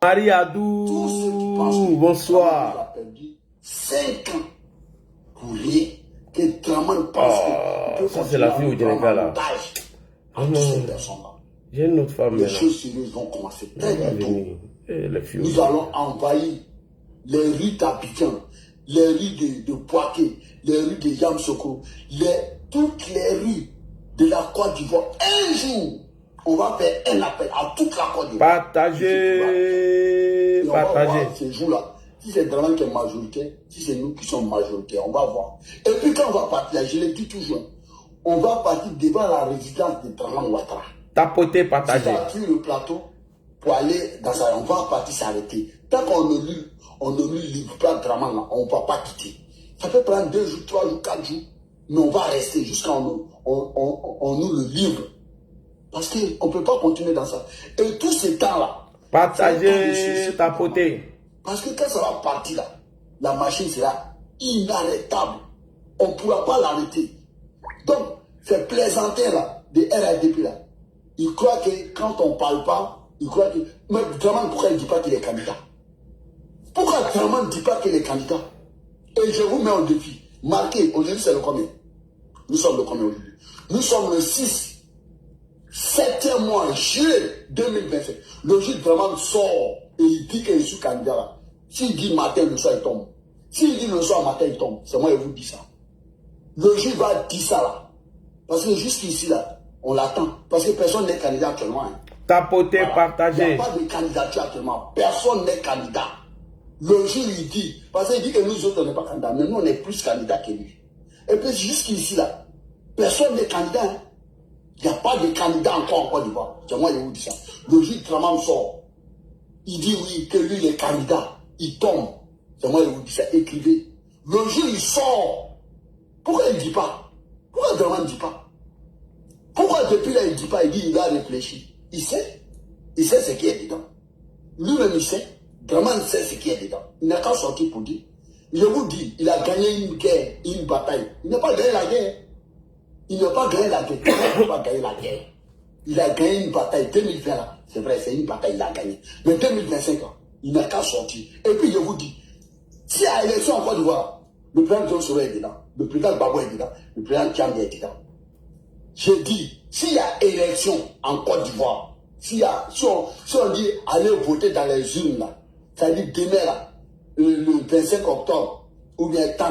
Marie Adou, bonsoir. Il a perdu 5 ans pour rien. Que Draman pense que ça c'est la fille au Sénégal là. J'ai une autre femme. Les choses sérieuses vont commencer très bientôt. Nous allons envahir les rues d'Abidjan, les rues de Poitiers, les rues de Yamsoko, toutes les rues de la Côte d'Ivoire. Un jour, on va faire un appel à toute la Côte d'Ivoire. Partagez. On va voir ce jour-là. Si c'est Draman qui est majoritaire, si c'est nous qui sommes majoritaires, on va voir. Et puis quand on va partir, je l'ai dit toujours, on va partir devant la résidence de Draman Ouattara. Tapoter, partager. Si tu as pris le plateau pour aller dans ça, on va partir s'arrêter. Tant qu'on ne lui livre pas Draman là, on ne va pas quitter. Ça peut prendre 2 jours, 3 jours, 4 jours, mais on va rester jusqu'à on nous le livre. Parce qu'on ne peut pas continuer dans ça. Et tout ce temps-là, partager, tapoter. Parce que quand ça va partir là, la machine sera inarrêtable. On ne pourra pas l'arrêter. Donc, ces plaisantins là, des RADP là, ils croient que quand on ne parle pas, ils croient que... Mais Draman, pourquoi il ne dit pas qu'il est candidat? Pourquoi Draman ne dit pas qu'il est candidat? Et je vous mets en défi. Marquez, aujourd'hui c'est le combien? Nous sommes le combien aujourd'hui? Nous sommes le 6, 7e mois, juillet 2027. Le juge Draman sort et il dit que je suis candidat là. S'il dit matin, le soir, il tombe. S'il dit le soir, matin, il tombe. C'est moi qui vous dis ça. Le juge va dire ça là. Parce que jusqu'ici là, on l'attend. Parce que personne n'est candidat actuellement. Hein. Tapoter, voilà. Partager. Il n'y a pas de candidature actuellement. Personne n'est candidat. Le juge il dit. Parce qu'il dit que nous autres, on n'est pas candidats. Mais nous, on est plus candidats que lui. Et puis jusqu'ici là, personne n'est candidat. Hein. Il n'y a pas de candidat encore en Côte d'Ivoire. C'est moi qui vous dis ça. Le juge Draman sort. Il dit oui, que lui, il est candidat. Il tombe. C'est moi qui vous dis ça. Écrivez. Le juge, il sort. Pourquoi il ne dit pas? Pourquoi Draman ne dit pas? Pourquoi depuis là, il ne dit pas? Il dit il a réfléchi. Il sait. Il sait ce qui est dedans. Lui-même, il sait. Draman sait ce qui est dedans. Il n'a qu'à sortir pour dire. Je vous dis, il a gagné une guerre, une bataille. Il n'a pas gagné la guerre. Il n'a pas gagné la guerre. Il n'a pas gagné la guerre. Il a gagné une bataille 2020 là. C'est vrai, c'est une bataille, il a gagné. Mais 2025 ans, il n'a qu'à sortir. Et puis je vous dis, s'il y a élection en Côte d'Ivoire, le président John Soro est dedans, le président Gbagbo est dedans, le président Tcham est dedans. Je dis, s'il y a élection en Côte d'Ivoire, si on dit allez voter dans les urnes là, ça dit demain là, le 25 octobre, ou bien tant,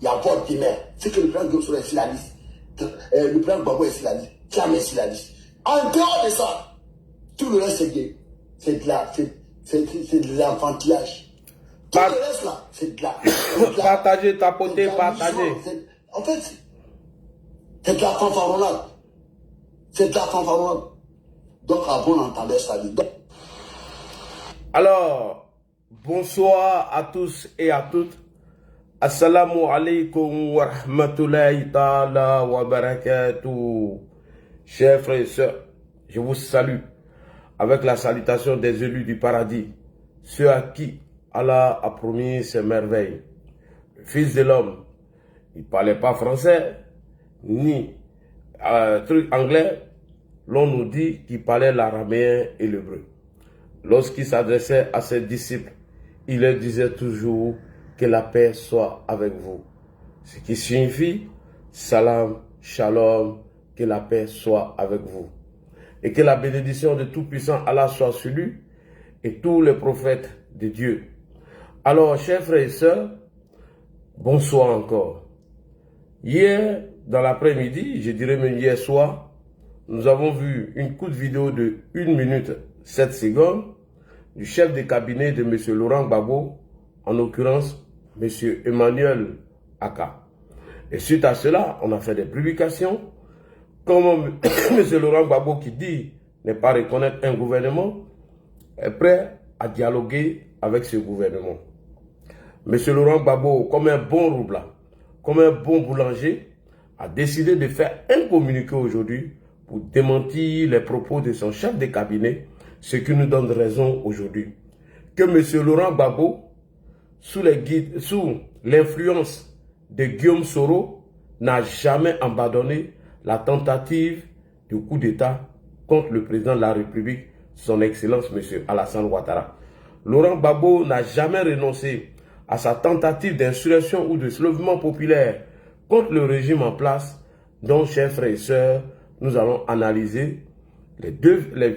il y a vote demain. C'est que le président John Soro est sur la liste, le président Gbagbo est sur la liste, Tcham est sur la liste. En dehors de ça, tout le reste c'est de l'enfantillage. Tout le reste là, c'est de la... Partager, tapoter, partager. En fait, c'est de la fanfaronnade. C'est de la fanfaronnade. Donc, à bon entendeur, ça dit. Alors, bonsoir à tous et à toutes. Assalamu alaikum wa rahmatullahi ta'ala wa barakatuh. Chers frères et sœurs, je vous salue avec la salutation des élus du paradis, ceux à qui Allah a promis ses merveilles. Le Fils de l'homme, il ne parlait pas français, ni truc anglais. L'on nous dit qu'il parlait l'araméen et l'hébreu. Lorsqu'il s'adressait à ses disciples, il leur disait toujours que la paix soit avec vous. Ce qui signifie salam, shalom, que la paix soit avec vous. Et que la bénédiction de Tout-Puissant Allah soit sur lui et tous les prophètes de Dieu. Alors, chers frères et sœurs, bonsoir encore. Hier, dans l'après-midi, je dirais même hier soir, nous avons vu une courte vidéo de 1 minute 7 secondes du chef de cabinet de M. Laurent Gbagbo, en l'occurrence M. Emmanuel Aka. Et suite à cela, on a fait des publications. Comme M. Laurent Gbagbo qui dit ne pas reconnaître un gouvernement, est prêt à dialoguer avec ce gouvernement. M. Laurent Gbagbo, comme un bon roubla, comme un bon boulanger, a décidé de faire un communiqué aujourd'hui pour démentir les propos de son chef de cabinet, ce qui nous donne raison aujourd'hui. Que M. Laurent Gbagbo, sous l'influence de Guillaume Soro, n'a jamais abandonné la tentative de coup d'État contre le président de la République, son Excellence M. Alassane Ouattara. Laurent Gbagbo n'a jamais renoncé à sa tentative d'insurrection ou de soulèvement populaire contre le régime en place, dont, chers frères et sœurs, nous allons analyser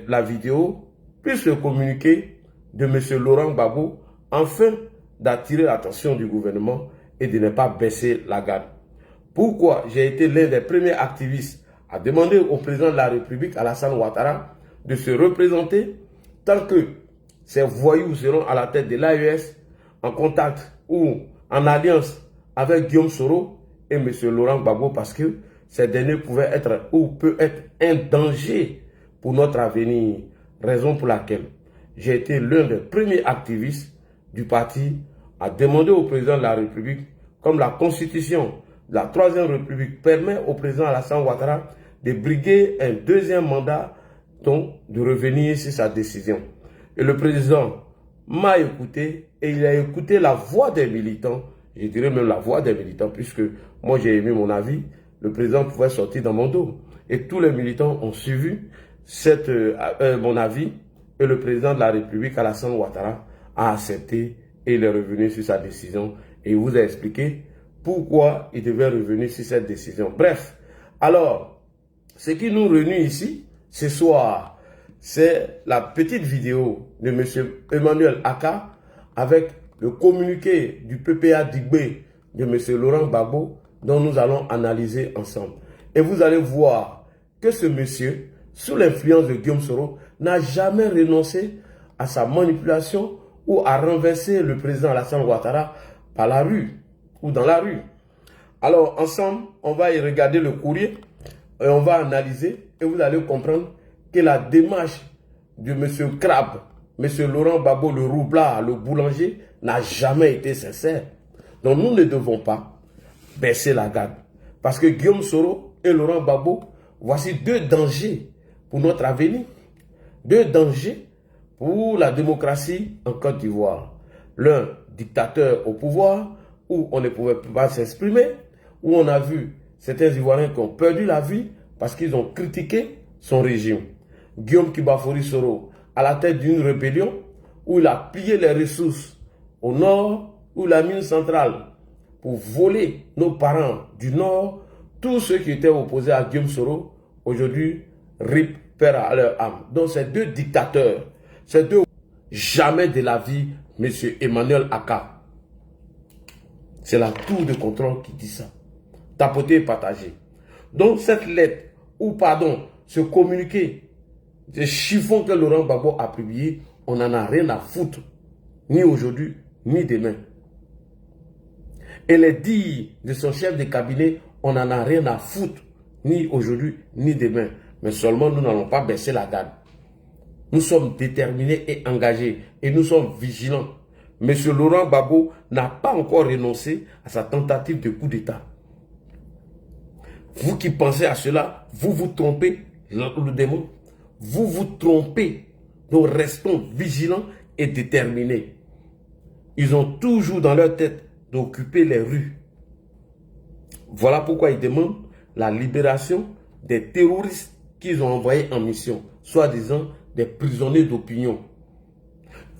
la vidéo, plus le communiqué de M. Laurent Gbagbo, afin d'attirer l'attention du gouvernement et de ne pas baisser la garde. Pourquoi j'ai été l'un des premiers activistes à demander au président de la République, Alassane Ouattara, de se représenter tant que ces voyous seront à la tête de l'AES, en contact ou en alliance avec Guillaume Soro et M. Laurent Gbagbo, parce que ces derniers pouvaient être ou peut être un danger pour notre avenir. Raison pour laquelle j'ai été l'un des premiers activistes du parti à demander au président de la République, comme la constitution de la Troisième République permet au président Alassane Ouattara de briguer un deuxième mandat, donc de revenir sur sa décision. Et le président m'a écouté et il a écouté la voix des militants, je dirais même la voix des militants, puisque moi j'ai émis mon avis, le président pouvait sortir dans mon dos. Et tous les militants ont suivi mon avis et le président de la République, Alassane Ouattara, a accepté et il est revenu sur sa décision et il vous a expliqué pourquoi il devait revenir sur cette décision. Bref, alors, ce qui nous réunit ici, ce soir, c'est la petite vidéo de M. Emmanuel Aka avec le communiqué du PPA d'Igbe de M. Laurent Gbagbo dont nous allons analyser ensemble. Et vous allez voir que ce monsieur, sous l'influence de Guillaume Soro, n'a jamais renoncé à sa manipulation ou à renverser le président Alassane Ouattara par la rue ou dans la rue. Alors, ensemble, on va y regarder le courrier et on va analyser et vous allez comprendre que la démarche de M. Crabbe, M. Laurent Gbagbo, le roublard, le boulanger, n'a jamais été sincère. Donc, nous ne devons pas baisser la garde. Parce que Guillaume Soro et Laurent Gbagbo, voici deux dangers pour notre avenir. Deux dangers pour la démocratie en Côte d'Ivoire. L'un, dictateur au pouvoir, où on ne pouvait pas s'exprimer, où on a vu certains Ivoiriens qui ont perdu la vie parce qu'ils ont critiqué son régime. Guillaume Kibafori Soro, à la tête d'une rébellion, où il a pillé les ressources au nord, ou la mine centrale, pour voler nos parents du nord, tous ceux qui étaient opposés à Guillaume Soro, aujourd'hui, rip père à leur âme. Donc ces deux dictateurs, ces deux, jamais de la vie, M. Emmanuel Aka. C'est la tour de contrôle qui dit ça. Tapoter et partager. Donc cette lettre, ou pardon, ce communiqué, ce chiffon que Laurent Gbagbo a publié, on n'en a rien à foutre. Ni aujourd'hui, ni demain. Et les dires de son chef de cabinet, on n'en a rien à foutre. Ni aujourd'hui, ni demain. Mais seulement nous n'allons pas baisser la garde. Nous sommes déterminés et engagés. Et nous sommes vigilants. M. Laurent Gbagbo n'a pas encore renoncé à sa tentative de coup d'État. Vous qui pensez à cela, vous vous trompez, le démon. Vous vous trompez. Donc restons vigilants et déterminés. Ils ont toujours dans leur tête d'occuper les rues. Voilà pourquoi ils demandent la libération des terroristes qu'ils ont envoyés en mission, soi-disant des prisonniers d'opinion.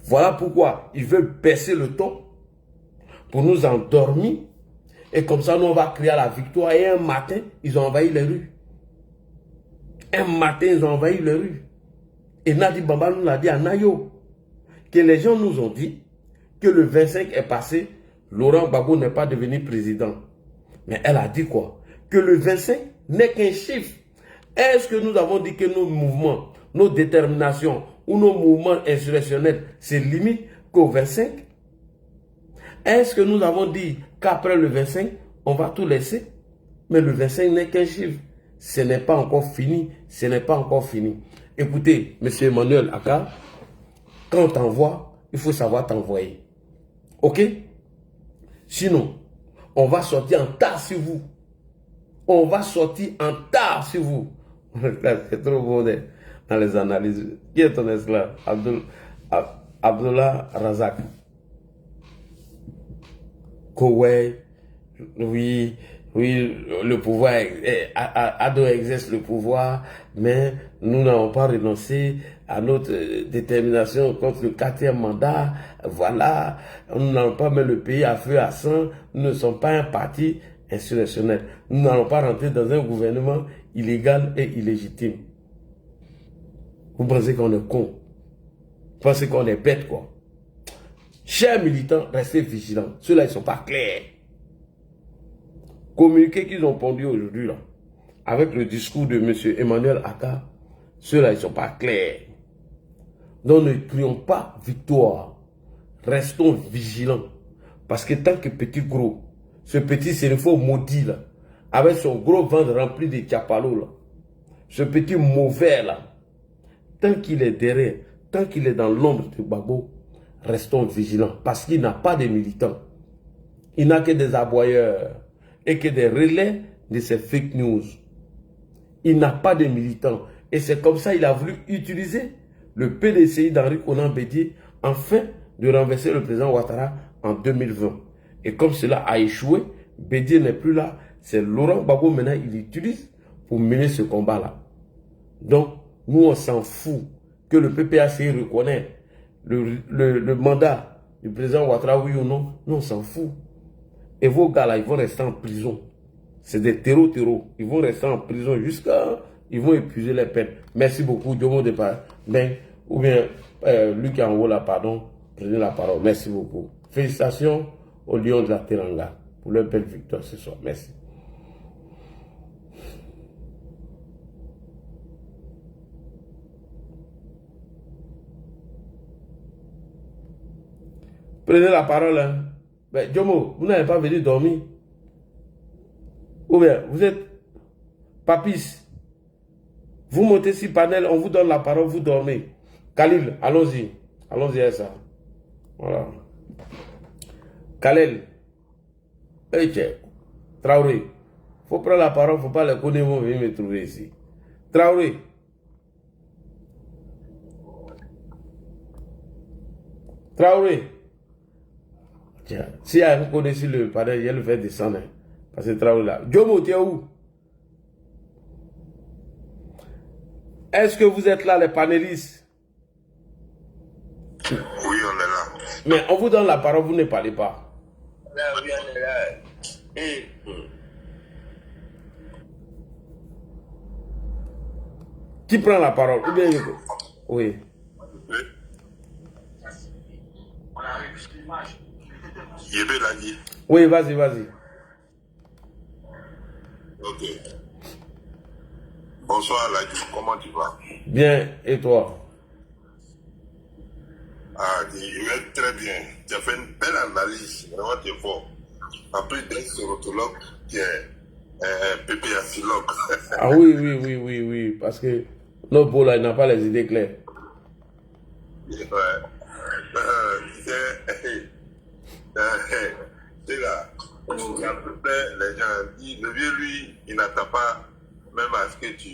Voilà pourquoi ils veulent baisser le ton pour nous endormir. Et comme ça, nous, on va crier à la victoire. Et un matin, ils ont envahi les rues. Un matin, ils ont envahi les rues. Et Nadi Bamba nous l'a dit à Nayo. Que les gens nous ont dit que le 25 est passé, Laurent Gbagbo n'est pas devenu président. Mais elle a dit quoi? Que le 25 n'est qu'un chiffre. Est-ce que nous avons dit que nos mouvements, nos déterminations ou nos mouvements insurrectionnels se limitent qu'au 25? Est-ce que nous avons dit qu'après le 25, on va tout laisser? Mais le 25 n'est qu'un chiffre. Ce n'est pas encore fini. Ce n'est pas encore fini. Écoutez, M. Emmanuel Aka, quand on t'envoie, il faut savoir t'envoyer. Ok? Sinon, on va sortir en tas sur vous. On va sortir en tas sur vous. C'est trop bon dans les analyses. Qui est ton esclave? Abdullah Razak. Koweï, oui, le pouvoir, Ado exerce le pouvoir, mais nous n'avons pas renoncé à notre détermination contre le 4e mandat. Voilà, nous n'allons pas mettre le pays à feu à sang. Nous ne sommes pas un parti insurrectionnel. Nous n'allons pas rentrer dans un gouvernement illégal et illégitime. Vous pensez qu'on est con? Vous pensez qu'on est bête, quoi? Chers militants, restez vigilants. Ceux-là, ils ne sont pas clairs. Communiqué qu'ils ont pondu aujourd'hui, là, avec le discours de M. Emmanuel Aka, ceux-là, ils ne sont pas clairs. Donc, ne crions pas victoire. Restons vigilants. Parce que tant que petit gros, ce petit Sénéfo maudit, là, avec son gros ventre rempli de diapalos, là, ce petit mauvais, là, tant qu'il est derrière, tant qu'il est dans l'ombre de Gbagbo, restons vigilants. Parce qu'il n'a pas de militants. Il n'a que des aboyeurs et que des relais de ces fake news. Il n'a pas de militants. Et c'est comme ça qu'il a voulu utiliser le PDCI d'Henri Konan Bédié afin de renverser le président Ouattara en 2020. Et comme cela a échoué, Bédié n'est plus là. C'est Laurent Gbagbo maintenant, il l'utilise pour mener ce combat-là. Donc, nous, on s'en fout que le PPACI reconnaît le mandat du président Ouattara, oui ou non. Nous, on s'en fout. Et vos gars là, ils vont rester en prison. C'est des terreaux. Ils vont rester en prison jusqu'à... Ils vont épuiser les peines. Merci beaucoup, Diomo Départ. Ben, ou bien, Luc en haut là, pardon, prenez la parole. Merci beaucoup. Félicitations aux Lions de la Teranga pour leur belle victoire ce soir. Merci. Prenez la parole. Hein. Ben, Diomo, vous n'avez pas venu dormir. Ou bien, vous êtes papis. Vous montez sur panel, on vous donne la parole, vous dormez. Khalil, allons-y. Allons-y à ça. Voilà. Khalil. Hey, Traoré. Faut prendre la parole, faut pas les connaître, vont venir me trouver ici. Traoré. Traoré. Tiens, si vous connaissez le panel, il va le faire descendre. Hein, parce que Traoré là. Diomo, tu es où? Est-ce que vous êtes là, les panélistes? Oui, on est là. Mais on vous donne la parole, vous ne parlez pas. Là, oui, on est là. Et... Qui prend la parole? Ou bien... Oui. Yébé l'a dit. Oui, vas-y, vas-y. Ok. Bonsoir, Ladji. Comment tu vas? Bien, et toi? Ah, je vais très bien. Tu as fait une belle analyse. Vraiment, tu es fort. En plus d'être sérotologue, tu es PPACologue. Ah oui. Parce que notre beau là, il n'a pas les idées claires. Ouais. C'est là. À peu près, les gens disent, le vieux, lui, il n'attend pas même à ce que tu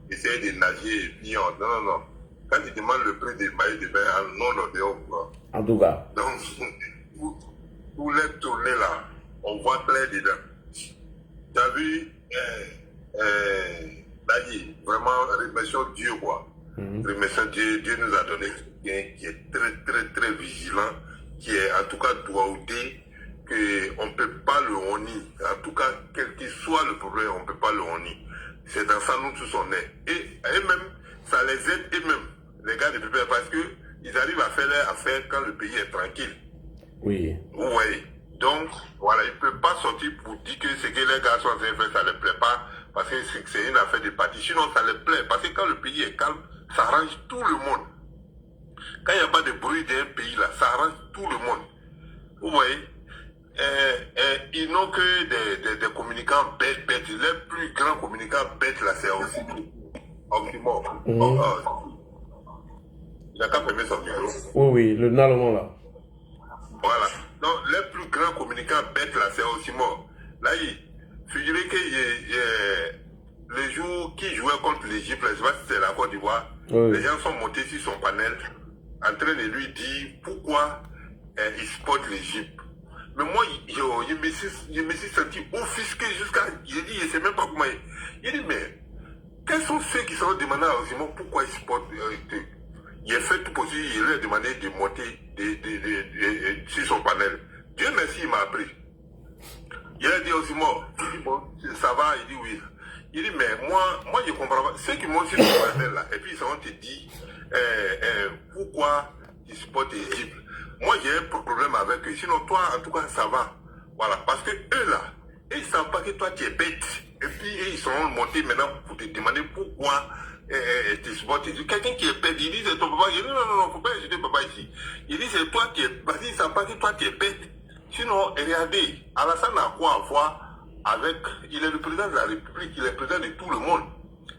essayes de nager et puis non. Quand tu demandes le prix des maillots de bain, non, quoi. En tout cas. Donc, pour les tourner là, on voit clair dedans. Tu as vu, Nadi, vraiment, remercions Dieu, quoi. Remercions Dieu, Dieu nous a donné quelqu'un qui est très vigilant, qui est en tout cas doigté, qu'on ne peut pas le honir. En tout cas, quel qu'il soit le problème, on ne peut pas le honir. C'est dans ça nous tous on est. Et eux-mêmes, ça les aide eux-mêmes, les gars de PPR, parce qu'ils arrivent à faire leur affaire quand le pays est tranquille. Oui. Vous voyez. Donc, voilà, ils ne peuvent pas sortir pour dire que ce que les gars sont en train de faire, ça ne les plaît pas, parce que c'est une affaire de parti. Sinon, ça les plaît, parce que quand le pays est calme, ça arrange tout le monde. Quand il n'y a pas de bruit d'un pays là, ça arrange tout le monde. Vous voyez. Ils n'ont que des communicants bêtes. Les plus grands communicants bêtes là, c'est aussi Oxymore. Il n'a qu'à fermer son micro. Oui, le Nalomon là. Voilà. Donc, les plus grands communicants bêtes là, c'est Oxymore. Là, figurez que le jour qu'il jouait contre l'Égypte, je ne sais pas si c'est la Côte d'Ivoire, les gens sont montés sur son panel en train de lui dire pourquoi il supporte l'Égypte. Mais moi, je me suis senti offusqué jusqu'à... J'ai dit, je ne sais même pas comment... Il dit, mais quels sont ceux qui sont demandés à Oxymore pourquoi ils supportent il a fait tout possible, il lui a demandé de monter sur son panel. Dieu merci, il m'a appris. Il a dit aussi, moi, il dit, bon, ça va, il dit oui. Il dit, mais moi je comprends pas. Ceux qui montent sur le panel là, et puis ils vont te dire, pourquoi tu supportes Égypte. Moi, j'ai un problème avec eux. Sinon, toi, en tout cas, ça va. Voilà, parce que eux là, ils ne savent pas que toi, tu es bête. Et puis, ils sont montés maintenant pour te demander pourquoi tu supportes Égypte. Quelqu'un qui est bête, il dit, c'est ton papa. Il dit, non, il ne faut pas insulter papa ici. Il dit, c'est toi qui es bête. Parce qu'ils ne savent pas que toi, tu es bête. Sinon, regardez, Alassane a quoi à voir avec, il est le président de la République, il est le président de tout le monde.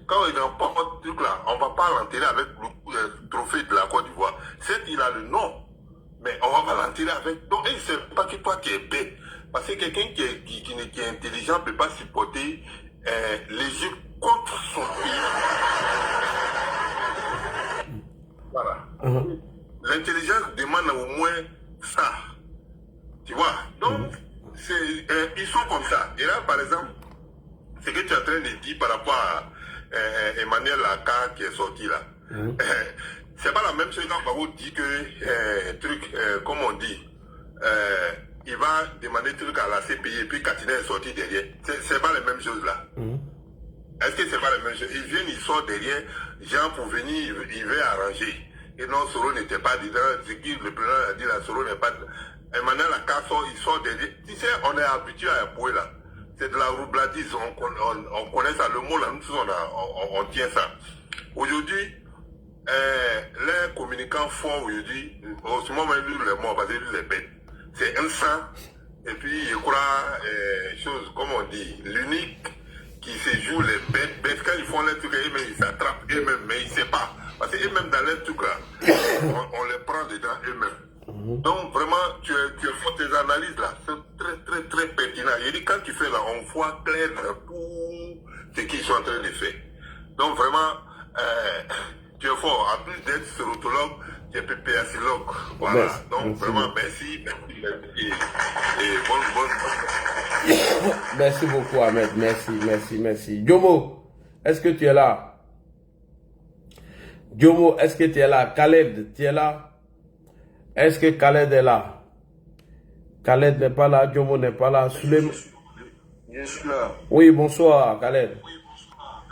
Quand il remporte ce truc là, on ne va pas l'enterrer avec le trophée de la Côte d'Ivoire. Certes, il a le nom, mais on va pas l'enterrer avec. Donc, il ne sait pas que toi qui es bête. Parce que quelqu'un qui est intelligent ne peut pas supporter l'Égypte contre son pays. Voilà. L'intelligence demande au moins ça. Tu vois? Donc, ils sont comme ça. Et là, par exemple, ce que tu es en train de dire par rapport à Emmanuel Laka qui est sorti là, c'est pas la même chose quand Babou dit que, comme on dit, il va demander truc à la CPI et puis Katina est sorti derrière. C'est pas la même chose là. Est-ce que c'est pas la même chose? Ils viennent, ils sortent derrière, Jean pour venir, il veut arranger. Et non, Soro n'était pas dedans. Ce qui le président a dit là, Soro n'est pas dedans. Emmanuel Laka il sort derrière. Tu sais, on est habitué à un là. C'est de la roubladise, on connaît ça. Le mot là, nous on tient ça. Aujourd'hui, les communicants font aujourd'hui, au ce moment lui les morts, parce que lui les bêtes. C'est un sang, et puis je crois, chose, comme on dit, l'unique qui se joue les bêtes, quand ils font les trucs, eux-mêmes ils s'attrapent eux-mêmes, mais ils ne savent pas. Parce qu'eux-mêmes dans les trucs là, on les prend dedans eux-mêmes. Donc vraiment, tu fais tes analyses là, c'est très très pertinent. Il dit quand tu fais là, on voit clair dans tout ce qu'ils sont en train de faire. Donc vraiment, tu es fort. En plus d'être sérotologue, tu es PPACologue. Voilà. Merci. Donc vraiment, merci. Et bonne. Merci beaucoup Ahmed, merci. Jomo, est-ce que tu es là? Jomo, est-ce que tu es là? Khaled, tu es là? Est-ce que Khaled est là? Khaled n'est pas là, Jomo n'est pas là. Je suis là. Oui, bonsoir Khaled.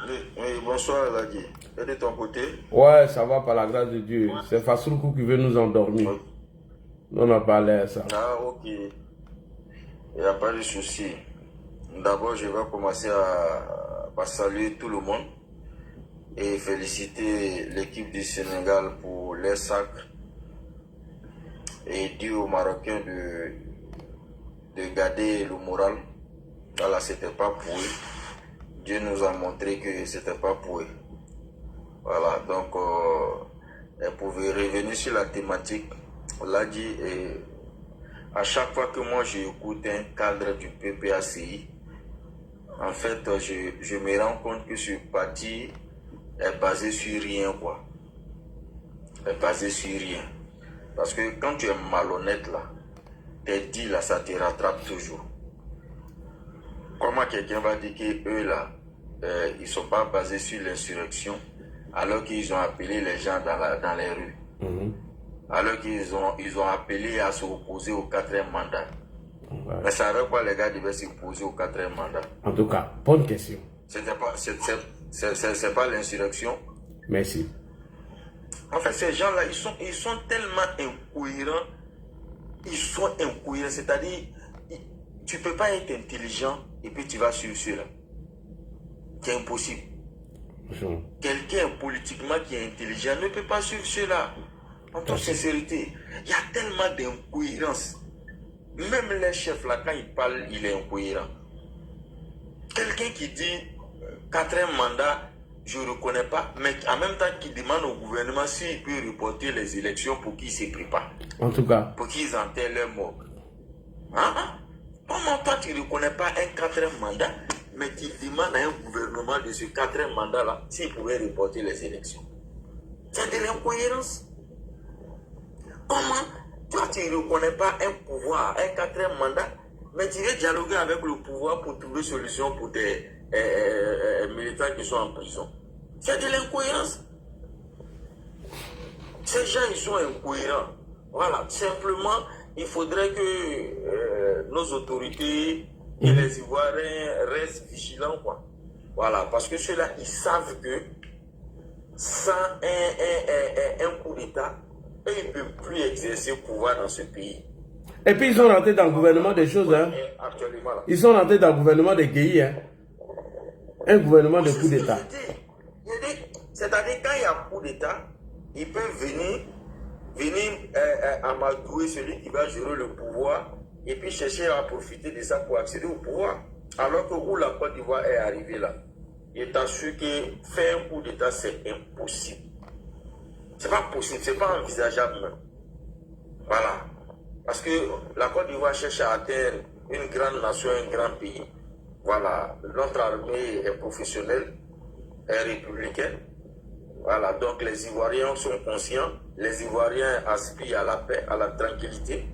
Oui, bonsoir Ladi. Et de ton côté? Ouais, ça va par la grâce de Dieu. C'est Fassoulkou qui veut nous endormir. Oui. On n'a pas l'air ça. Ah, ok. Il n'y a pas de souci. D'abord, je vais commencer à saluer tout le monde et féliciter l'équipe du Sénégal pour les sacs. Et dire aux Marocains de garder le moral. Voilà, c'était pas pour eux. Dieu nous a montré que c'était pas pour eux. Voilà, donc, pour revenir sur la thématique, on l'a dit, à chaque fois que moi j'écoute un cadre du PPACI, en fait, je me rends compte que ce parti est basé sur rien, quoi. Est basé sur rien. Parce que quand tu es malhonnête là, tes dits là, ça te rattrape toujours. Comment quelqu'un va dire qu'eux là, ils ne sont pas basés sur l'insurrection, alors qu'ils ont appelé les gens dans les rues. Alors qu'ils ont appelé à s'opposer au 4e mandat. Mais ça veut quoi les gars devaient s'opposer au 4e mandat? En tout cas, bonne question. C'est pas l'insurrection. Merci. En fait, ces gens-là, ils sont tellement incohérents. Ils sont incohérents. C'est-à-dire, tu ne peux pas être intelligent et puis tu vas suivre ceux-là. C'est impossible. Quelqu'un politiquement qui est intelligent ne peut pas suivre ceux-là. En toute sincérité, il y a tellement d'incohérence. Même les chefs là, quand ils parlent, il est incohérent. Quelqu'un qui dit 4e mandat, je ne reconnais pas, mais en même temps qui demande au gouvernement s'il peut reporter les élections pour qu'ils se préparent. En tout cas. Pour qu'ils enterrent leurs morts. Comment toi tu ne reconnais pas un 4e mandat, mais tu demandes à un gouvernement de ce 4e mandat-là s'il pouvait reporter les élections? C'est de l'incohérence. Comment toi tu ne reconnais pas un pouvoir, un 4e mandat, mais tu veux dialoguer avec le pouvoir pour trouver solution pour tes militants qui sont en prison? C'est de l'incohérence. Ces gens, ils sont incohérents. Voilà, simplement, il faudrait que nos autorités et les Ivoiriens restent vigilants, quoi. Voilà, parce que ceux-là, ils savent que sans un coup d'État, eux, ils ne peuvent plus exercer le pouvoir dans ce pays. Et puis ils sont rentrés dans le gouvernement des choses. Hein. Actuellement, là. Ils sont rentrés dans le gouvernement des GI. Hein. Un gouvernement de coup d'État. C'est-à-dire, quand il y a un coup d'État, ils peuvent venir amadouer celui qui va gérer le pouvoir et puis chercher à profiter de ça pour accéder au pouvoir. Alors que où la Côte d'Ivoire est arrivée là, il t'assure que faire un coup d'État, c'est impossible. C'est pas possible, c'est pas envisageable même. Voilà. Parce que la Côte d'Ivoire cherche à atteindre une grande nation, un grand pays. Voilà. Notre armée est professionnelle, est républicaine. Voilà. Donc les Ivoiriens sont conscients. Les Ivoiriens aspirent à la paix, à la tranquillité.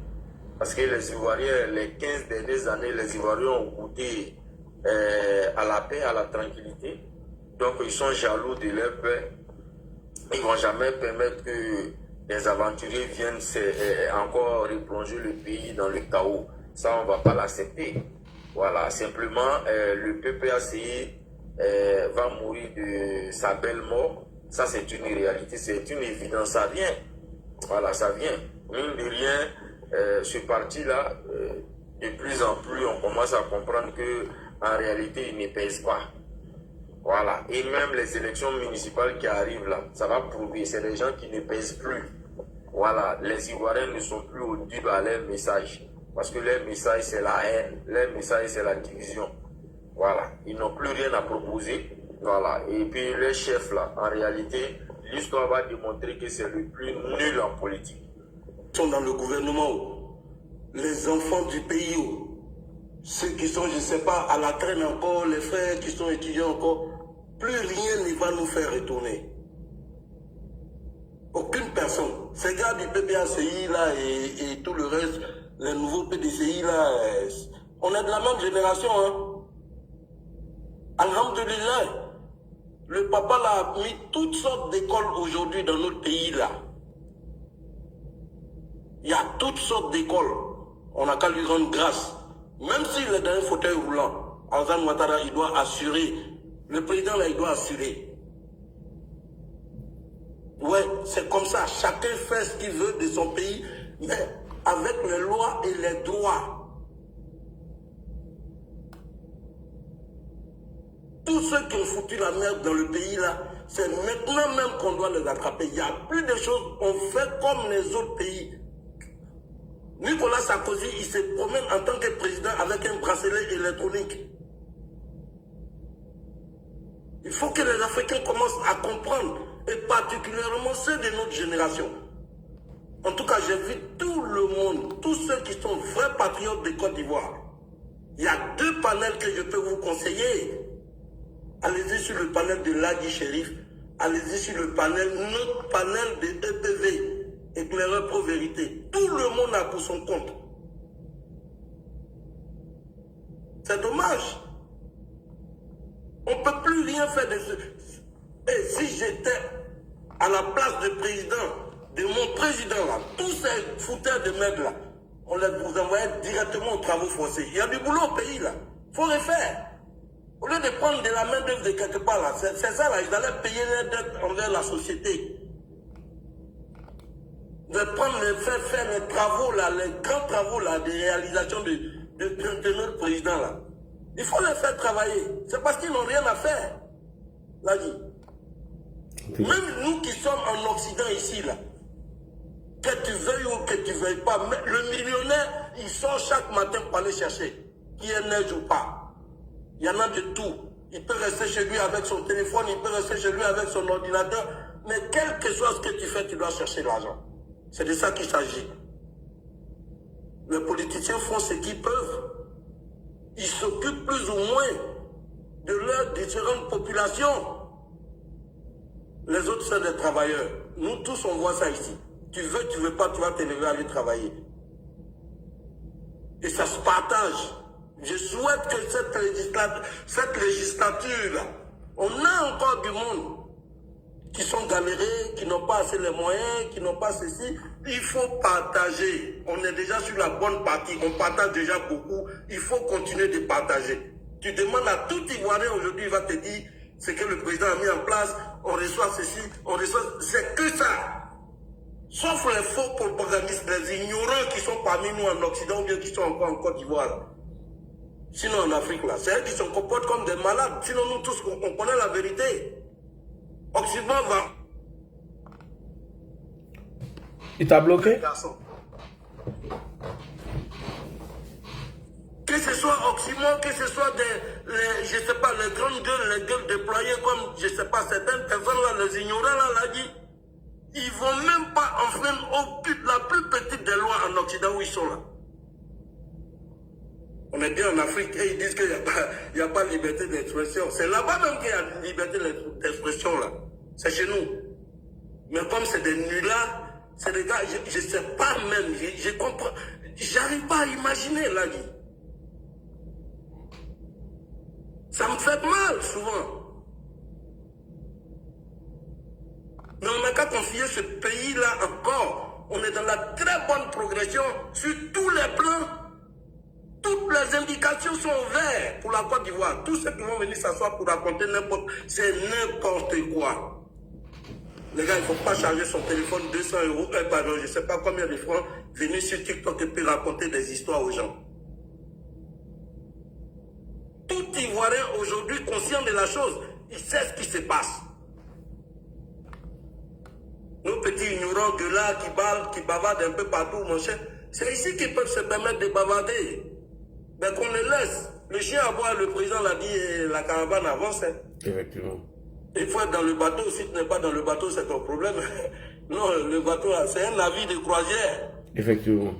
Parce que les Ivoiriens, les 15 dernières années, les Ivoiriens ont goûté à la paix, à la tranquillité. Donc ils sont jaloux de leur paix. Ils ne vont jamais permettre que les aventuriers viennent encore replonger le pays dans le chaos. Ça, on ne va pas l'accepter. Voilà, simplement, le PPACI va mourir de sa belle mort. Ça, c'est une réalité, c'est une évidence, ça vient. Voilà, ça vient. Mine de rien, ce parti-là, de plus en plus, on commence à comprendre qu'en réalité, il ne pèse pas. Voilà, et même les élections municipales qui arrivent là, ça va prouver, c'est des gens qui ne pèsent plus. Voilà, les Ivoiriens ne sont plus audibles à leur message. Parce que leur message, c'est la haine, leur message, c'est la division. Voilà, ils n'ont plus rien à proposer. Voilà, et puis les chefs là, en réalité, l'histoire va démontrer que c'est le plus nul en politique. Ils sont dans le gouvernement, les enfants du pays, ceux qui sont, je ne sais pas, à la traîne encore, les frères qui sont étudiants encore, plus rien ne va nous faire retourner. Aucune personne. Ces gars du PPACI là et tout le reste, les nouveaux PDCI là, on est de la même génération. Hein. Alhamdulillah, le papa là a mis toutes sortes d'écoles aujourd'hui dans notre pays là. Il y a toutes sortes d'écoles. On n'a qu'à lui rendre grâce. Même s'il est dans un fauteuil roulant, Alassane Ouattara, il doit assurer. Le président là, il doit assurer. Ouais, c'est comme ça. Chacun fait ce qu'il veut de son pays, mais avec les lois et les droits. Tous ceux qui ont foutu la merde dans le pays là, c'est maintenant même qu'on doit les attraper. Il n'y a plus de choses, on fait comme les autres pays. Nicolas Sarkozy, il se promène en tant que président avec un bracelet électronique. Il faut que les Africains commencent à comprendre, et particulièrement ceux de notre génération. En tout cas, j'invite tout le monde, tous ceux qui sont vrais patriotes de Côte d'Ivoire. Il y a 2 panels que je peux vous conseiller. Allez-y sur le panel de Ladi Chérif, allez-y sur le panel, notre panel de EPV. Éclaireur pro vérité. Tout le monde a pour son compte. C'est dommage. On ne peut plus rien faire de ce. Et si j'étais à la place du président, de mon président là, tous ces fouteurs de merde là, on les vous envoyait directement aux travaux forcés. Il y a du boulot au pays là. Il faut les faire. Au lieu de prendre de la main d'œuvre de quelque part là, c'est ça là, ils allaient payer les dettes envers la société. De prendre faire les travaux là, les grands travaux là, des réalisations de notre président là. Il faut les faire travailler. C'est parce qu'ils n'ont rien à faire. Là dit. Même nous qui sommes en Occident ici là, que tu veuilles ou que tu ne veuilles pas, le millionnaire, il sort chaque matin pour aller chercher, qu'il y ait neige ou pas. Il y en a de tout. Il peut rester chez lui avec son téléphone, il peut rester chez lui avec son ordinateur, mais quel que soit ce que tu fais, tu dois chercher l'argent. C'est de ça qu'il s'agit. Les politiciens font ce qu'ils peuvent. Ils s'occupent plus ou moins de leurs différentes populations. Les autres, c'est des travailleurs. Nous tous, on voit ça ici. Tu veux pas, tu vas te lever à aller travailler. Et ça se partage. Je souhaite que cette législature-là, on a encore du monde qui sont galérés, qui n'ont pas assez les moyens, qui n'ont pas ceci. Il faut partager. On est déjà sur la bonne partie. On partage déjà beaucoup. Il faut continuer de partager. Tu demandes à tout Ivoirien aujourd'hui, il va te dire ce que le président a mis en place. On reçoit ceci, on reçoit... C'est que ça. Sauf les faux propagandistes, les ignorants qui sont parmi nous en Occident ou bien qui sont encore en Côte d'Ivoire. Sinon en Afrique, là, c'est eux qui se comportent comme des malades. Sinon nous tous, on connaît la vérité. Occident va... Il t'a bloqué? Que ce soit Occident, que ce soit je sais pas, les grandes gueules, les gueules déployées comme, je sais pas, certaines personnes là, les ignorants là, dit, ils vont même pas enfreindre la plus petite des lois en Occident où ils sont là. On est bien en Afrique et ils disent qu'il n'y a pas de liberté d'expression. C'est là-bas même qu'il y a liberté d'expression là. C'est chez nous. Mais comme c'est des nullards, c'est des gars, je ne sais pas même, je comprends, j'arrive pas à imaginer là. Ça me fait mal souvent. Mais on n'a qu'à confier ce pays-là encore. On est dans la très bonne progression sur tous les plans. Toutes les indications sont ouvertes pour la Côte d'Ivoire. Tous ceux qui vont venir s'asseoir pour raconter c'est n'importe quoi. Les gars, il ne faut pas charger son téléphone 200 €, pardon, je ne sais pas combien de francs, venir sur TikTok et puis raconter des histoires aux gens. Tout Ivoirien aujourd'hui conscient de la chose, il sait ce qui se passe. Nos petits ignorants de là qui bavardent un peu partout, mon cher, c'est ici qu'ils peuvent se permettre de bavarder. Mais qu'on les laisse. Le chien à boire, le président l'a dit, et la caravane avance. Hein. Effectivement. Il faut être dans le bateau. Si tu n'es pas dans le bateau, c'est ton problème. Non, le bateau, c'est un navire de croisière. Effectivement.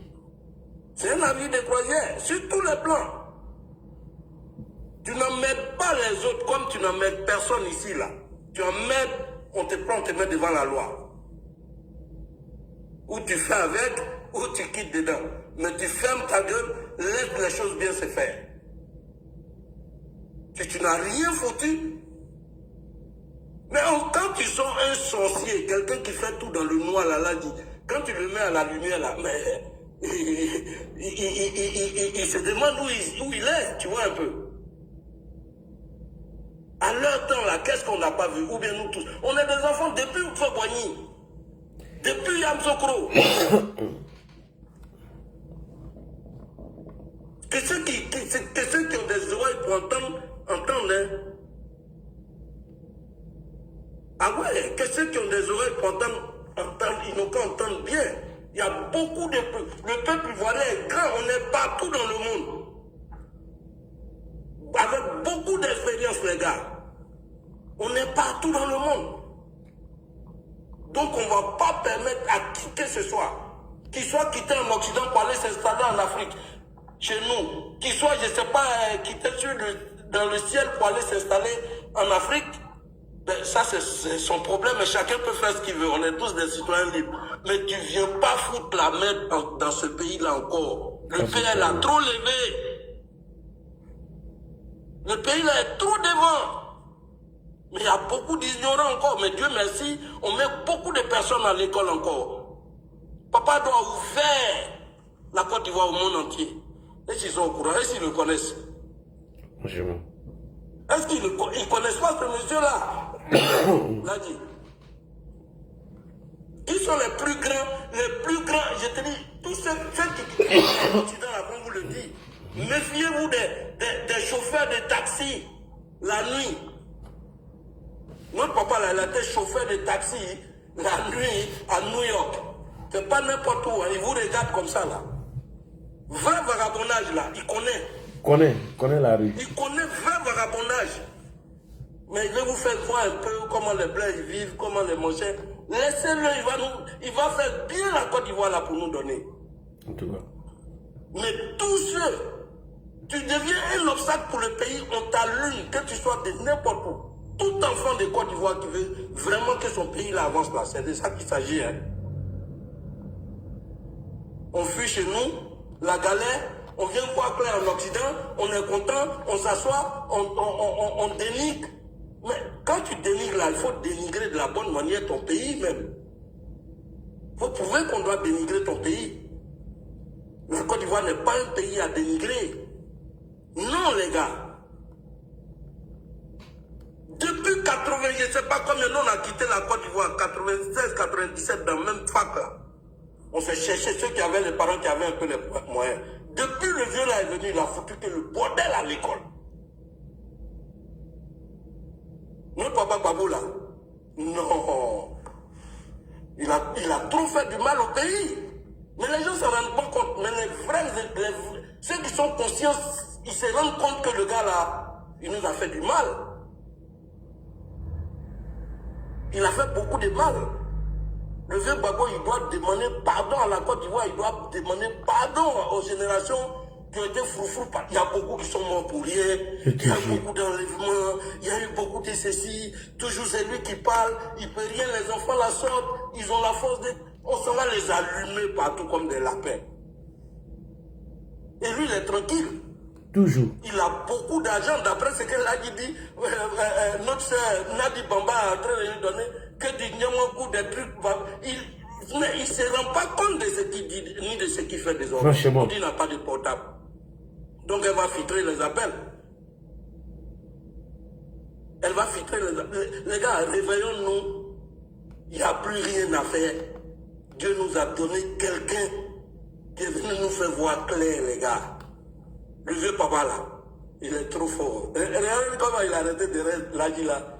C'est un navire de croisière, sur tous les plans. Tu n'emmènes pas les autres comme tu n'emmènes personne ici, là. Tu emmènes, on te prend, on te met devant la loi. Ou tu fais avec, ou tu quittes dedans. Mais tu fermes ta gueule, laisse les choses bien se faire. Si tu n'as rien foutu, mais quand tu sens un sorcier, quelqu'un qui fait tout dans le noir, là, dit, quand tu le mets à la lumière, là, mais il se demande où il est, tu vois un peu. À leur temps, là, qu'est-ce qu'on n'a pas vu? Ou bien nous tous. On est des enfants depuis Mfobwani, depuis Yamsokro. Que ceux qui ont des oreilles pour entendre, hein. Ah ouais, que ceux qui ont des oreilles pour entendre, ils n'ont qu'à entendre bien. Il y a beaucoup de peuples. Le peuple ivoirien est grand, on est partout dans le monde. Avec beaucoup d'expérience, les gars. On est partout dans le monde. Donc on ne va pas permettre à qui que ce soit, qu'il soit quitté en Occident pour aller s'installer en Afrique, chez nous, qu'il soit, je ne sais pas, quitté dans le ciel pour aller s'installer en Afrique. Ben, ça, c'est son problème, et chacun peut faire ce qu'il veut. On est tous des citoyens libres. Mais tu ne viens pas foutre la merde dans ce pays-là encore. Le pays a trop levé. Le pays-là est trop devant. Mais il y a beaucoup d'ignorants encore. Mais Dieu merci, on met beaucoup de personnes à l'école encore. Papa doit ouvrir la Côte d'Ivoire au monde entier. Est-ce qu'ils sont au courant? Est-ce qu'ils le connaissent? Franchement. Est-ce qu'ils ne connaissent pas ce monsieur-là? L'a dit. Qui sont les plus grands, je te dis, tous ceux qui sont l'Occident, comme vous le dites, méfiez-vous des chauffeurs de taxi la nuit. Notre papa, là, il était chauffeur de taxi la nuit à New York. C'est pas n'importe où, hein. Il vous regarde comme ça, là. Vrai vagabondage, là, il connaît. Connaît la rue. Il connaît vrai vagabondage. Mais il va vous faire voir un peu comment les Blancs vivent, comment les manchettes. Laissez-le, il va faire bien la Côte d'Ivoire là pour nous donner. En tout cas. Mais tous ceux, tu deviens un obstacle pour le pays, on t'allume, que tu sois de n'importe où. Tout enfant de Côte d'Ivoire qui veut vraiment que son pays là avance là, c'est de ça qu'il s'agit. Hein. On fuit chez nous, la galère, on vient voir clair en Occident, on est content, on s'assoit, on dénigre. Mais quand tu dénigres là, il faut dénigrer de la bonne manière ton pays même. Il faut prouver qu'on doit dénigrer ton pays. La Côte d'Ivoire n'est pas un pays à dénigrer. Non, les gars. Depuis 80, je ne sais pas combien on a quitté la Côte d'Ivoire, 96, 97, dans le même fac là. On s'est cherché ceux qui avaient les parents qui avaient un peu les moyens. Depuis le vieux là est venu, il a foutu que le bordel à l'école. Notre papa Babou là, non. Il a trop fait du mal au pays. Mais les gens ne se rendent pas compte. Mais ceux qui sont conscients, ils se rendent compte que le gars là, il nous a fait du mal. Il a fait beaucoup de mal. Le vieux Babo, il doit demander pardon à la Côte d'Ivoire, il doit demander pardon aux générations qui ont été froufrou. Il y a beaucoup qui sont morts pour rien, il y a beaucoup d'enlèvements, il y a eu beaucoup de ceci. Toujours c'est lui qui parle, il ne peut rien, les enfants la sortent, ils ont la force de... On s'en va les allumer partout comme des lapins. Et lui, il est tranquille. Toujours. Il a beaucoup d'argent, d'après ce que Ladi dit, notre soeur Nadi Bamba est en train de lui donner que du Nyamangou, des trucs. Il ne se rend pas compte de ce qu'il dit, ni de ce qu'il fait des autres. Franchement. Il n'a pas de portable. Donc elle va filtrer les appels. Elle va filtrer les appels. Les gars, réveillons-nous. Il n'y a plus rien à faire. Dieu nous a donné quelqu'un qui est venu nous faire voir clair, les gars. Le vieux papa là, il est trop fort. Regardez comment il a arrêté de l'agir là.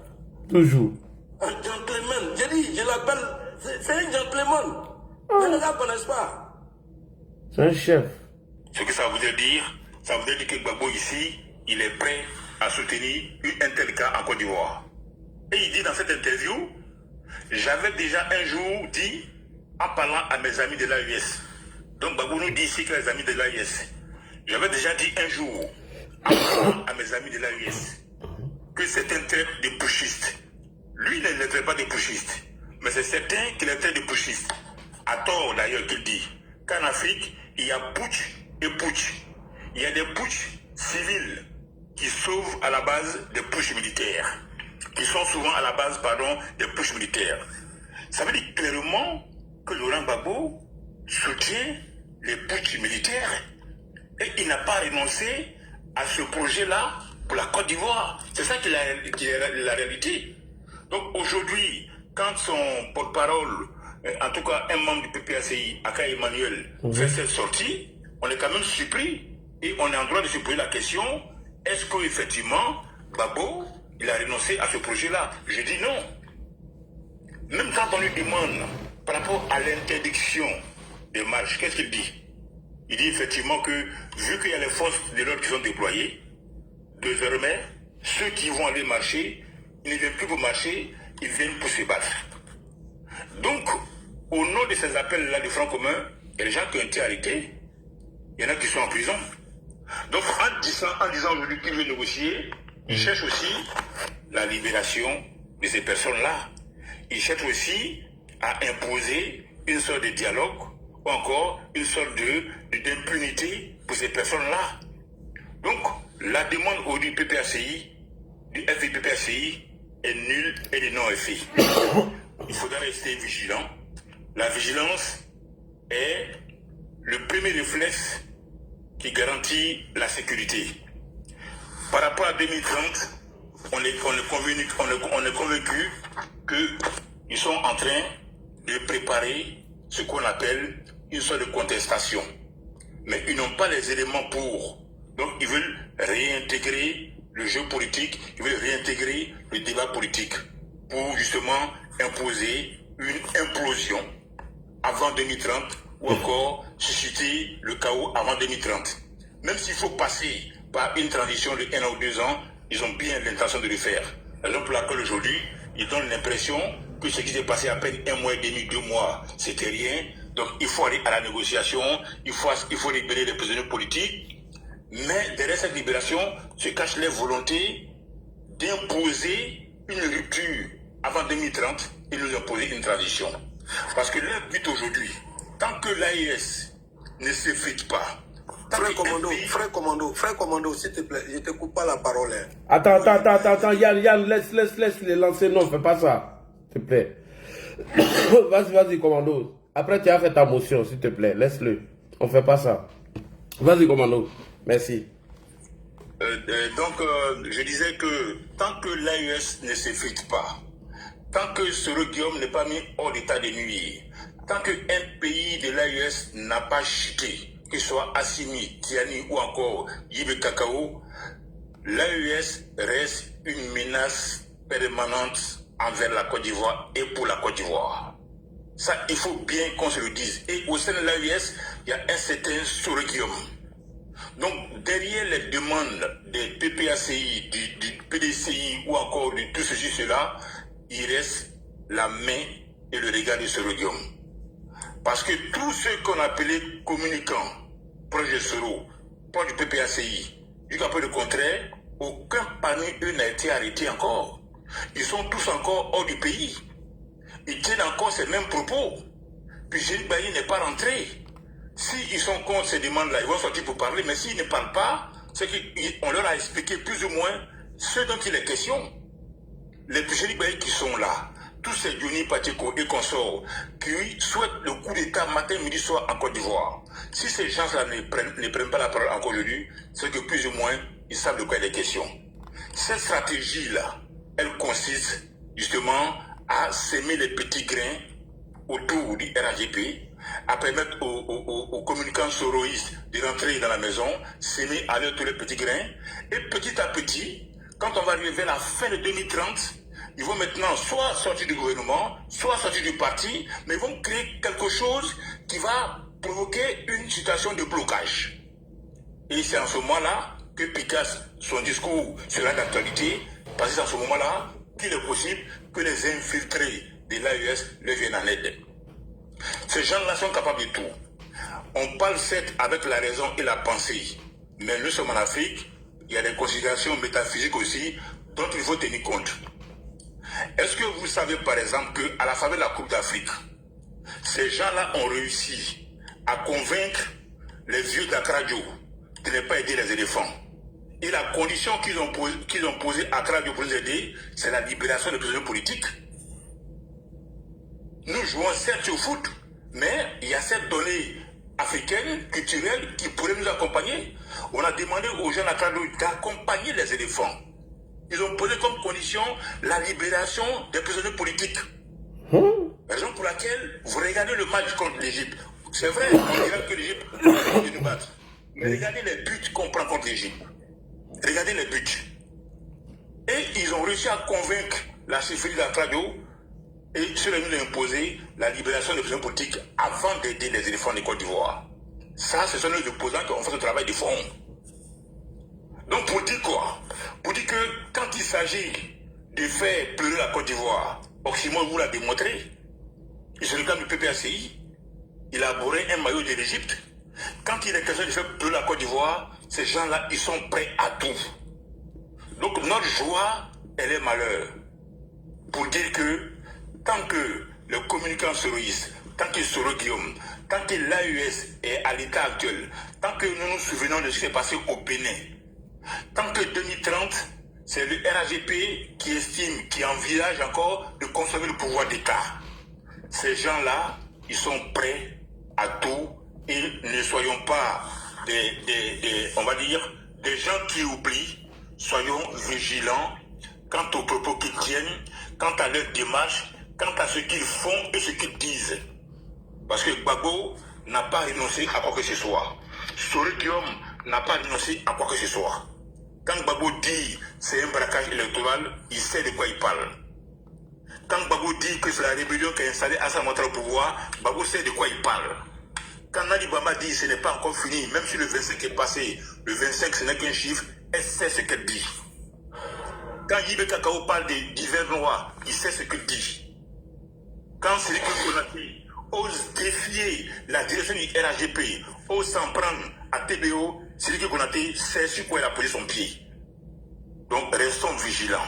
Toujours. Un gentleman. J'ai dit, je l'appelle, c'est un gentleman. Mais les gars ne connaissent pas. C'est un chef. Ce que ça voudrait dire que Gbagbo ici, il est prêt à soutenir un tel cas en Côte d'Ivoire. Et il dit dans cette interview, j'avais déjà un jour dit, en parlant à mes amis de l'AES, donc Gbagbo nous dit ici que les amis de l'AES, j'avais déjà dit un jour, en parlant à mes amis de l'AES, que c'est un trait de pushiste. Lui, il ne traite pas de pushiste, mais c'est certain qu'il est trait de pushiste. À tort d'ailleurs qu'il dit qu'en Afrique, il y a putsch et putsch. Il y a des putsch civils qui sauvent à la base des putsch militaires, qui sont souvent à la base, des putsch militaires. Ça veut dire clairement que Laurent Gbagbo soutient les putsch militaires et il n'a pas renoncé à ce projet-là pour la Côte d'Ivoire. C'est ça qui est la réalité. Donc aujourd'hui, quand son porte-parole, en tout cas un membre du PPACI, Aka Emmanuel, fait cette sortie, on est quand même surpris et on est en droit de se poser la question, est-ce qu'effectivement, Gbagbo, il a renoncé à ce projet-là? Je dis non. Même quand on lui demande par rapport à l'interdiction des marches, qu'est-ce qu'il dit? Il dit effectivement que, vu qu'il y a les forces de l'ordre qui sont déployées, désormais, ceux qui vont aller marcher, ils ne viennent plus pour marcher, ils viennent pour se battre. Donc, au nom de ces appels-là du Front commun, il y a des gens qui ont été arrêtés, il y en a qui sont en prison. Donc, en disant aujourd'hui qu'il veut négocier, il cherche aussi la libération de ces personnes-là. Il cherche aussi à imposer une sorte de dialogue ou encore une sorte d'impunité pour ces personnes-là. Donc, la demande du PPACI, du FIPPACI, est nulle et de non-effet. Il faudra rester vigilant. La vigilance est le premier réflexe qui garantit la sécurité. Par rapport à 2030, on est convaincu qu'ils sont en train de préparer ce qu'on appelle une sorte de contestation. Mais ils n'ont pas les éléments pour. Donc ils veulent réintégrer le jeu politique, ils veulent réintégrer le débat politique pour justement imposer une implosion avant 2030 ou encore susciter le chaos avant 2030. Même s'il faut passer par une transition de 1 ou 2 ans, ils ont bien l'intention de le faire. Raison pour laquelle aujourd'hui, ils donnent l'impression que ce qui s'est passé à peine 1 mois et demi, 2 mois, c'était rien. Donc il faut aller à la négociation, il faut libérer les prisonniers politiques. Mais derrière cette libération se cachent les volontés d'imposer une rupture avant 2030 et nous imposer une transition. Parce que leur but aujourd'hui, tant que l'AES ne s'effrite pas, Frère commando, s'il te plaît, je te coupe pas la parole. Hein. Attends, Yann, laisse les lancer, non, fais pas ça, s'il te plaît. Vas-y, commando. Après, tu as fait ta motion, s'il te plaît, laisse-le. On fait pas ça. Vas-y, commando. Merci. Je disais que tant que l'AES ne s'effrite pas, tant que Soro Guillaume n'est pas mis hors d'état de nuire, tant qu'un pays de l'AES n'a pas chuté, que ce soit Assimi, Tiani ou encore Yibé Kakao, l'AES reste une menace permanente envers la Côte d'Ivoire et pour la Côte d'Ivoire. Ça, il faut bien qu'on se le dise. Et au sein de l'AES, il y a un certain Soro Guillaume. Donc, derrière les demandes des PPACI, du PDCI ou encore de tout ceci, cela, il reste la main et le regard de Soro Guillaume. Parce que tous ceux qu'on appelait communicants, proches de Soro, proches du PPACI, jusqu'à peu le contraire, aucun parmi eux n'a été arrêté encore. Ils sont tous encore hors du pays. Ils tiennent encore ces mêmes propos. Puis Génie Bailly n'est pas rentré. S'ils sont contre ces demandes-là, ils vont sortir pour parler, mais s'ils ne parlent pas, c'est qu'on leur a expliqué plus ou moins ce dont il est question. Les Génie Bailly qui sont là, tous ces Johnny Pacheco et consorts, qui souhaitent le coup d'État matin, midi, soir en Côte d'Ivoire. Si ces gens-là ne prennent pas la parole encore aujourd'hui, c'est que plus ou moins, ils savent de quoi il est question. Cette stratégie-là, elle consiste justement à semer les petits grains autour du RAGP, à permettre aux communicants soroïstes de rentrer dans la maison, s'aimer à leur tous les petits grains, et petit à petit, quand on va arriver vers la fin de 2030, ils vont maintenant soit sortir du gouvernement, soit sortir du parti, mais ils vont créer quelque chose qui va provoquer une situation de blocage. Et c'est en ce moment-là que Picasse, son discours sera d'actualité, parce que c'est en ce moment-là qu'il est possible que les infiltrés de l'AES leur viennent en aide. Ces gens-là sont capables de tout. On parle certes avec la raison et la pensée, mais nous sommes en Afrique, il y a des considérations métaphysiques aussi dont il faut tenir compte. Est-ce que vous savez par exemple qu'à la faveur de la Coupe d'Afrique, ces gens-là ont réussi à convaincre les vieux d'Akradio de ne pas aider les éléphants? Et la condition qu'ils ont posée à Akradio pour les aider, c'est la libération des prisonniers politiques. Nous jouons certes au foot, mais il y a cette donnée africaine, culturelle, qui pourrait nous accompagner. On a demandé aux jeunes d'accompagner les éléphants. Ils ont posé comme condition la libération des prisonniers politiques. Raison pour laquelle vous regardez le match contre l'Égypte. C'est vrai, on dirait que l'Égypte va nous battre. Mais regardez les buts qu'on prend contre l'Égypte. Regardez les buts. Et ils ont réussi à convaincre la chefferie d'Akradio et cela nous a imposé la libération des prisonniers politiques avant d'aider les éléphants de Côte d'Ivoire. Ça, ce sont les opposants qui ont fait ce travail de fond. Donc pour dire quoi? Pour dire que quand il s'agit de faire pleurer la Côte d'Ivoire, Oxymore vous l'a démontré. Il se regarde du PPACI, il a abhorré un maillot de l'Égypte. Quand il est question de faire pleurer la Côte d'Ivoire, ces gens-là, ils sont prêts à tout. Donc notre joie, elle est malheur. Pour dire que tant que le communicant soroïste, tant que Soro Guillaume, tant que l'AES est à l'état actuel, tant que nous nous souvenons de ce qui s'est passé au Bénin, tant que 2030, c'est le RAGP qui estime, qui envisage encore de consommer le pouvoir d'État. Ces gens-là, ils sont prêts à tout et ne soyons pas on va dire, des gens qui oublient. Soyons vigilants quant aux propos qu'ils tiennent, quant à leur démarche, quant à ce qu'ils font et ce qu'ils disent. Parce que Gbagbo n'a pas renoncé à quoi que ce soit. Soro Guillaume n'a pas renoncé à quoi que ce soit. Quand Gbagbo dit c'est un braquage électoral, il sait de quoi il parle. Quand Gbagbo dit que c'est la rébellion qui a installé Assane Ouattara au pouvoir, Gbagbo sait de quoi il parle. Quand Nali Bama dit ce n'est pas encore fini, même si le 25 est passé, le 25 ce n'est qu'un chiffre, elle sait ce qu'elle dit. Quand Yibé Kakao parle des divers noirs, il sait ce qu'il dit. Quand Sidiki Konaté ose défier la direction du RAGP, ose s'en prendre à TBO, Sidiki Konaté sait sur quoi il a posé son pied. Donc restons vigilants.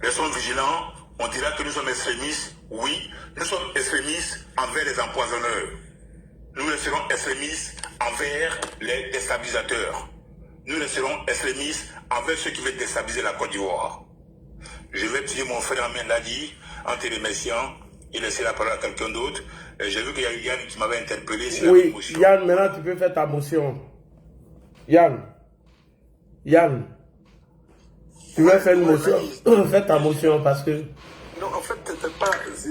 Restons vigilants. On dira que nous sommes extrémistes. Oui, nous sommes extrémistes envers les empoisonneurs. Nous resterons extrémistes envers les déstabilisateurs. Nous resterons extrémistes envers ceux qui veulent déstabiliser la Côte d'Ivoire. Je vais utiliser mon frère Amen l'a dit, en te remerciant et laisser la parole à quelqu'un d'autre. J'ai vu qu'il y a eu Yann qui m'avait interpellé sur la motion. Yann, maintenant tu peux faire ta motion. Yann, tu veux faire une motion? Fais ta motion parce que... Non, en fait,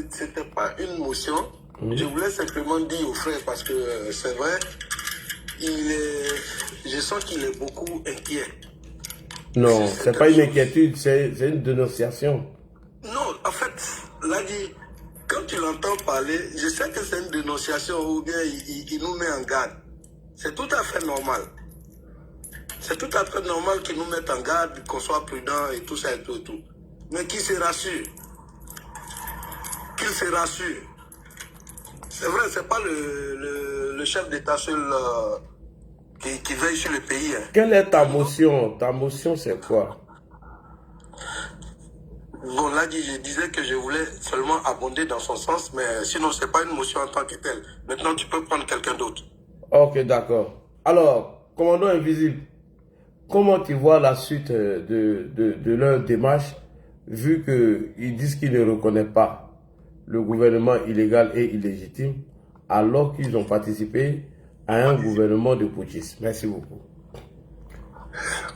c'était pas une motion. Je voulais simplement dire au frère parce que c'est vrai, je sens qu'il est beaucoup inquiet. Non, c'est pas une inquiétude, c'est une dénonciation. Non, en fait, là, quand tu l'entends parler, je sais que c'est une dénonciation ou bien il nous met en garde. C'est tout à fait normal. C'est tout à fait normal qu'il nous mette en garde, qu'on soit prudent et tout ça et tout et tout. Mais qu'il se rassure. Qu'il se rassure. C'est vrai, c'est pas le chef d'État seul qui veille sur le pays. Hein. Quelle est ta motion? Ta motion, c'est quoi? Bon, là, je disais que je voulais seulement abonder dans son sens, mais sinon, c'est pas une motion en tant que telle. Maintenant, tu peux prendre quelqu'un d'autre. Ok, d'accord. Alors, commandant invisible, comment tu vois la suite de leur démarche, vu qu'ils disent qu'ils ne reconnaissent pas le gouvernement illégal et illégitime, alors qu'ils ont participé à un gouvernement de putschistes? Merci beaucoup.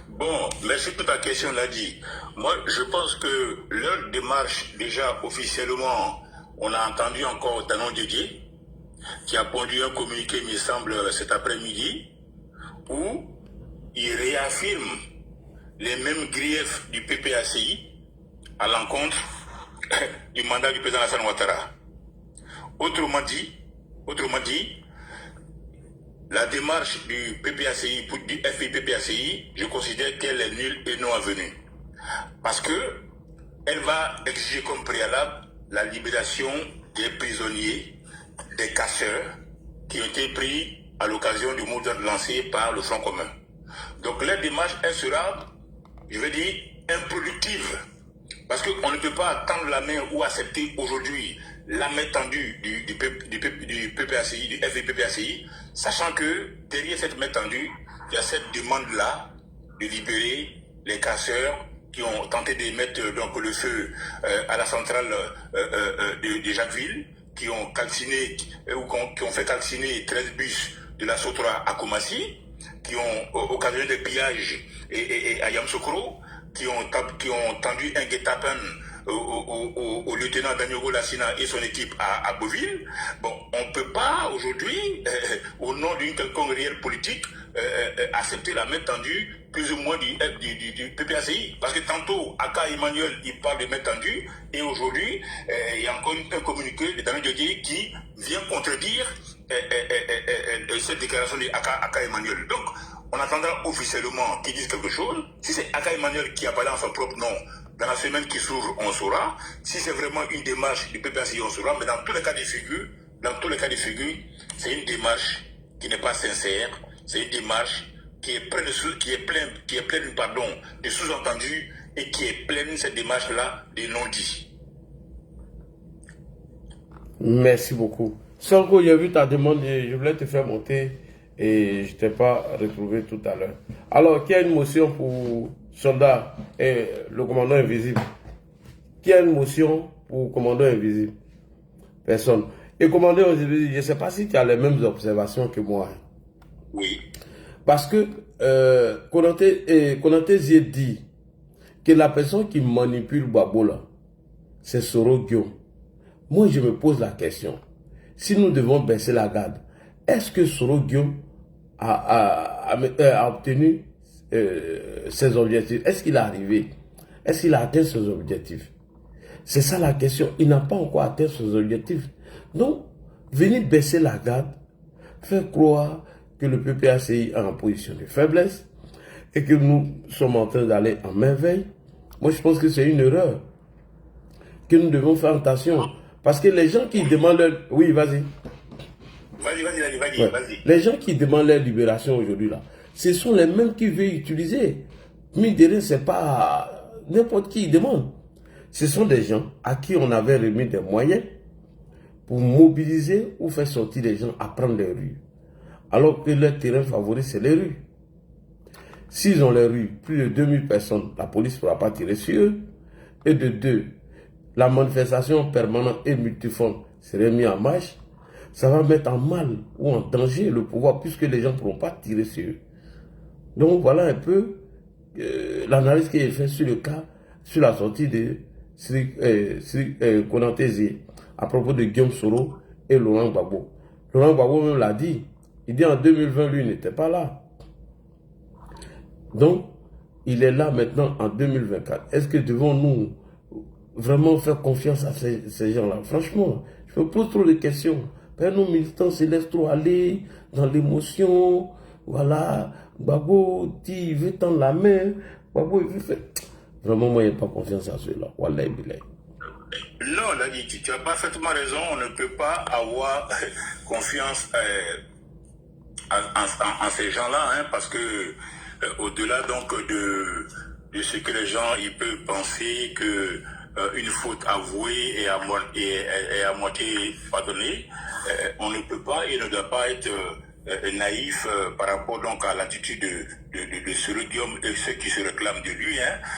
Bon, merci pour ta question, l'a dit. Moi, je pense que leur démarche, déjà officiellement, on a entendu encore Tanon Didier, qui a pondu un communiqué, il me semble, cet après-midi, où il réaffirme les mêmes griefs du PPACI à l'encontre du mandat du président Alassane Ouattara. Autrement dit, la démarche du PPACI, du FIPPACI, je considère qu'elle est nulle et non avenue. Parce que elle va exiger comme préalable la libération des prisonniers, des casseurs qui ont été pris à l'occasion du mouvement lancé par le Front commun. Donc la démarche, elle sera, je vais dire, improductive. Parce qu'on ne peut pas tendre la main ou accepter aujourd'hui la main tendue du PPACI, du FIPPACI, sachant que derrière cette main tendue, il y a cette demande-là de libérer les casseurs qui ont tenté de mettre donc, le feu à la centrale de Jacquesville, qui ont calciné ou qui ont fait calciner 13 bus de la Sotra à Koumassi, qui ont occasionné des pillages à Yamoussoukro, qui ont tendu un guet-apens au lieutenant Daniogo Lassina et son équipe à Beauville. Bon, on ne peut pas aujourd'hui, au nom d'une quelconque réelle politique, accepter la main tendue plus ou moins du PPACI. Parce que tantôt, Aka Emmanuel, il parle de main tendue, et aujourd'hui, il y a encore un communiqué de Daniel Diodier qui vient contredire cette déclaration de Aka Emmanuel. Donc, on attendra officiellement qu'ils disent quelque chose. Si c'est Aka Emmanuel qui a parlé en son propre nom, dans la semaine qui s'ouvre, on saura. Si c'est vraiment une démarche du PPACI, on saura. Mais dans tous les cas de figure, c'est une démarche qui n'est pas sincère. C'est une démarche qui est pleine de sous-entendus et qui est pleine, cette démarche-là, de non-dits. Merci beaucoup. Sonko, j'ai vu ta demande et je voulais te faire monter et je ne t'ai pas retrouvé tout à l'heure. Alors, qui a une motion pour soldat et le commandant invisible? Qui a une motion pour commandant invisible? Personne. Et commandant invisible, je ne sais pas si tu as les mêmes observations que moi. Oui. Parce que Konaté Zie dit que la personne qui manipule Gbagbo là, c'est Soro Guillaume. Moi, je me pose la question. Si nous devons baisser la garde, est-ce que Soro Guillaume a obtenu ses objectifs? Est-ce qu'il est arrivé? Est-ce qu'il a atteint ses objectifs? C'est ça la question. Il n'a pas encore atteint ses objectifs. Donc, venir baisser la garde, faire croire que le PPACI est en position de faiblesse et que nous sommes en train d'aller en merveille, moi je pense que c'est une erreur. Que nous devons faire attention. Parce que les gens qui demandent leur... Oui, vas-y. Vas-y. Les gens qui demandent leur libération aujourd'hui, là, ce sont les mêmes qui veulent utiliser. Mine de rien, ce n'est pas n'importe qui demande. Ce sont des gens à qui on avait remis des moyens pour mobiliser ou faire sortir les gens à prendre les rues. alors que leur terrain favori, c'est les rues. S'ils ont les rues, plus de 2000 personnes, la police ne pourra pas tirer sur eux. Et de deux, la manifestation permanente et multiforme serait mise en marche. Ça va mettre en mal ou en danger le pouvoir puisque les gens ne pourront pas tirer sur eux. Donc voilà un peu l'analyse qui est faite sur le cas, sur la sortie de Konaté Zé à propos de Guillaume Soro et Laurent Gbagbo. Laurent Gbagbo même l'a dit. Il dit en 2020, lui, il n'était pas là. Donc, il est là maintenant en 2024. Est-ce que devons-nous vraiment faire confiance à ces gens-là? Franchement, je me pose trop de questions. Nos militants se laissent trop aller dans l'émotion. Voilà, Gbagbo dit, il veut tendre la main. Gbagbo, il veut faire... Vraiment, moi, je n'ai pas confiance à ceux-là. Wallahi billahi. Non, là, tu as parfaitement raison. On ne peut pas avoir confiance en ces gens-là, hein, parce que au-delà donc de ce que les gens ils peuvent penser que une faute avouée et à moitié pardonnée, on ne peut pas et ne doit pas être naïf par rapport donc à l'attitude de ce Guillaume et ceux qui se réclament de lui, hein.